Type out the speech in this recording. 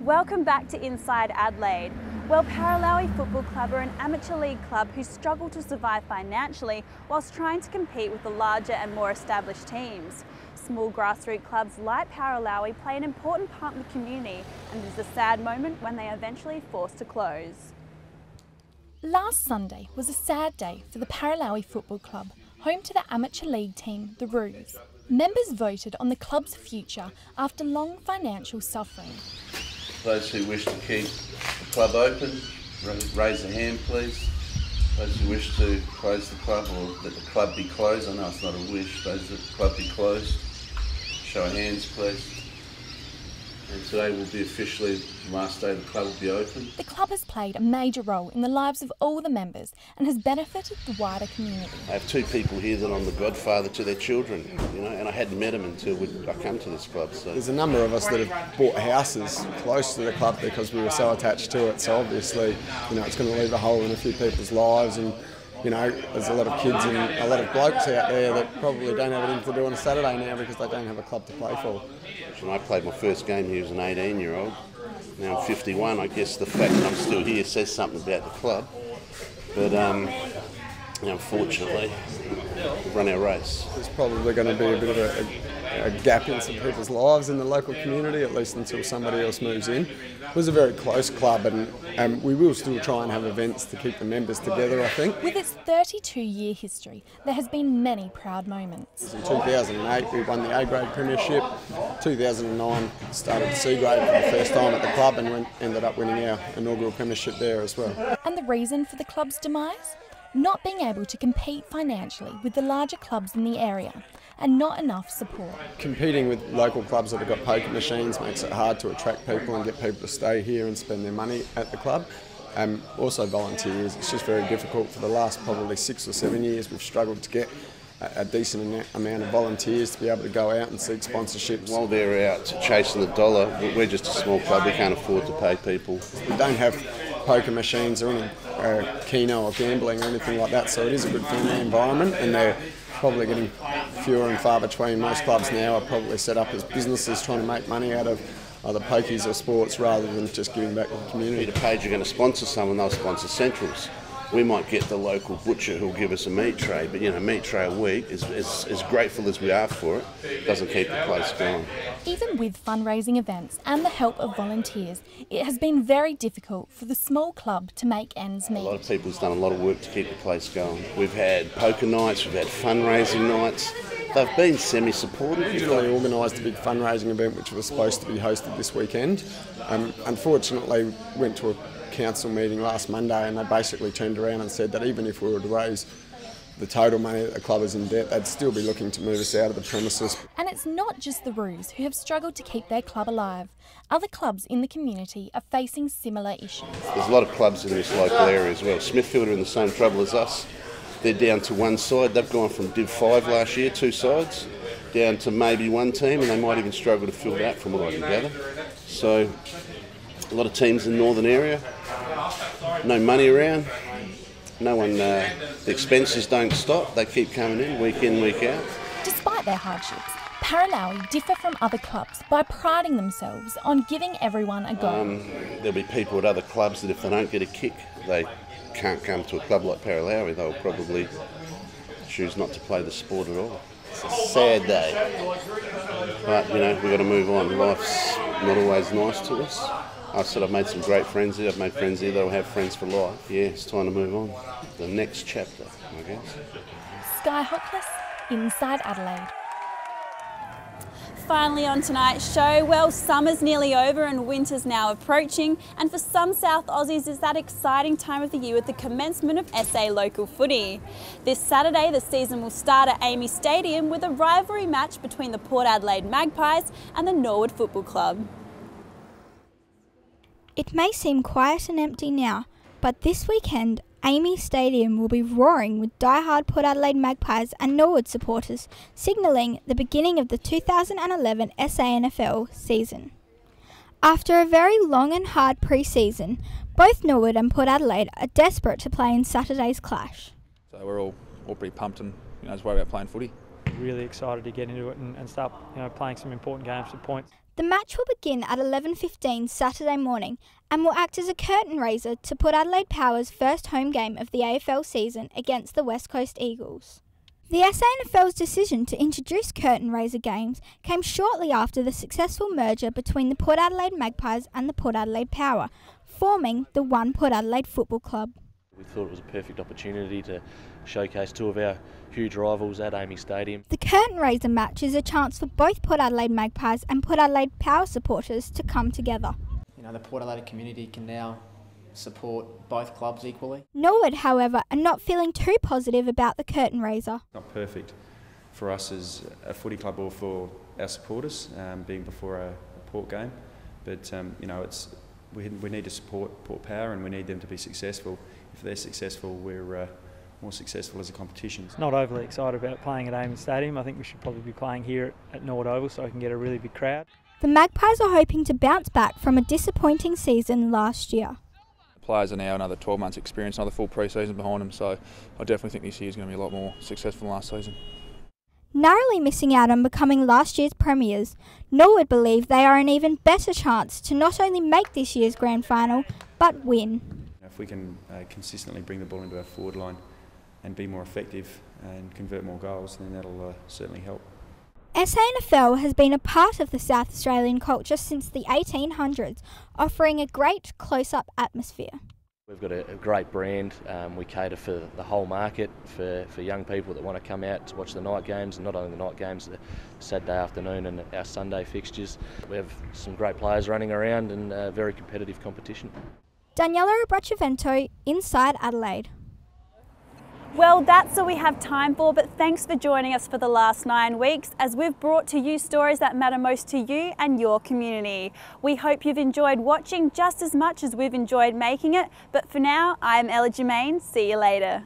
Welcome back to Inside Adelaide. Well, Paralowie Football Club are an amateur league club who struggle to survive financially whilst trying to compete with the larger and more established teams. Small grassroots clubs like Paralowie play an important part in the community, and it is a sad moment when they are eventually forced to close. Last Sunday was a sad day for the Paralowie Football Club, home to the amateur league team, the Roos. Members voted on the club's future after long financial suffering. Those who wish to keep the club open, raise a hand please. Those who wish to close the club or that the club be closed, I know it's not a wish, those that the club be closed, show of hands please. And today will be officially the last day the club will be open. The club has played a major role in the lives of all the members and has benefited the wider community. I have two people here that I'm the godfather to their children, and I hadn't met them until I come to this club. So there's a number of us that have bought houses close to the club because we were so attached to it. So obviously, it's going to leave a hole in a few people's lives, and there's a lot of kids and a lot of blokes out there that probably don't have anything to do on a Saturday now because they don't have a club to play for. When I played my first game here as an 18-year-old. Now I'm 51. I guess the fact that I'm still here says something about the club. But unfortunately, we've run our race. There's probably going to be a bit of a gap in some people's lives in the local community, at least until somebody else moves in. It was a very close club, and we will still try and have events to keep the members together, I think. With its 32-year history, there has been many proud moments. In 2008, we won the A-grade premiership. 2009, started the C-grade for the first time at the club and ended up winning our inaugural premiership there as well. And the reason for the club's demise? Not being able to compete financially with the larger clubs in the area and not enough support. Competing with local clubs that have got poker machines makes it hard to attract people and get people to stay here and spend their money at the club. Also volunteers, it's just very difficult. For the last probably 6 or 7 years we've struggled to get a decent amount of volunteers to be able to go out and seek sponsorships. While they're out chasing the dollar, we're just a small club, we can't afford to pay people. We don't have poker machines or any keno or gambling or anything like that, so it is a good family environment, and they're probably getting fewer and far between. Most clubs now are probably set up as businesses trying to make money out of either pokies or sports rather than just giving back to the community. Peter Page are going to sponsor someone, they'll sponsor Centrals. We might get the local butcher who'll give us a meat tray, but meat tray a week, as grateful as we are for it, doesn't keep the place going. Even with fundraising events and the help of volunteers, it has been very difficult for the small club to make ends meet. A lot of people's done a lot of work to keep the place going. We've had poker nights, we've had fundraising nights. They've been semi-supportive. We originally organised a big fundraising event which was supposed to be hosted this weekend. Unfortunately, went to a council meeting last Monday and they basically turned around and said that even if we were to raise the total money that the club is in debt, they'd still be looking to move us out of the premises. And it's not just the Roos who have struggled to keep their club alive. Other clubs in the community are facing similar issues. There's a lot of clubs in this local area as well. Smithfield are in the same trouble as us. They're down to one side. They've gone from Div 5 last year, 2 sides, down to maybe one team, and they might even struggle to fill that from what I can gather. So a lot of teams in the northern area, no money around, no one, the expenses don't stop, they keep coming in, week out. Despite their hardships, Paralowie differ from other clubs by priding themselves on giving everyone a go. There'll be people at other clubs that if they don't get a kick, they can't come to a club like Paralowie, they'll probably choose not to play the sport at all. It's a sad day, but we've got to move on. Life's not always nice to us. I said I've made some great friends here, I've made friends here that'll have friends for life. Yeah, it's time to move on. The next chapter, I guess. Sky Hockless, Inside Adelaide. Finally on tonight's show, well, summer's nearly over and winter's now approaching, and for some South Aussies it's that exciting time of the year with the commencement of SA local footy. This Saturday the season will start at Amy Stadium with a rivalry match between the Port Adelaide Magpies and the Norwood Football Club. It may seem quiet and empty now, but this weekend Amy Stadium will be roaring with die-hard Port Adelaide Magpies and Norwood supporters, signalling the beginning of the 2011 SANFL season. After a very long and hard pre-season, both Norwood and Port Adelaide are desperate to play in Saturday's clash. So we're all pretty pumped and just worried about playing footy. Really excited to get into it and start playing some important games for points. The match will begin at 11:15 Saturday morning and will act as a curtain raiser to Port Adelaide Power's first home game of the AFL season against the West Coast Eagles. The SANFL's decision to introduce curtain raiser games came shortly after the successful merger between the Port Adelaide Magpies and the Port Adelaide Power, forming the One Port Adelaide Football Club. We thought it was a perfect opportunity to showcase two of our huge rivals at Amy Stadium. The curtain raiser match is a chance for both Port Adelaide Magpies and Port Adelaide Power supporters to come together. You know, the Port Adelaide community can now support both clubs equally. Norwood, however, are not feeling too positive about the curtain raiser. Not perfect for us as a footy club or for our supporters, being before a Port game, but you know, we need to support Port Power and we need them to be successful. If they're successful, we're more successful as a competition. Not overly excited about playing at Amy Stadium. I think we should probably be playing here at Norwood Oval so I can get a really big crowd. The Magpies are hoping to bounce back from a disappointing season last year. Players are now another 12 months experience, another full pre-season behind them, so I definitely think this year is going to be a lot more successful than last season. Narrowly missing out on becoming last year's premiers, Norwood believe they are an even better chance to not only make this year's grand final, but win. If we can consistently bring the ball into our forward line and be more effective and convert more goals, then that'll certainly help. SANFL has been a part of the South Australian culture since the 1800s, offering a great close-up atmosphere. We've got a great brand. We cater for the whole market, for young people that want to come out to watch the night games, and not only the night games, the Saturday afternoon and our Sunday fixtures. We have some great players running around and a very competitive competition. Daniela Abracevento, Inside Adelaide. Well, that's all we have time for, but thanks for joining us for the last 9 weeks as we've brought to you stories that matter most to you and your community. We hope you've enjoyed watching just as much as we've enjoyed making it, but for now, I'm Ella Germain. See you later.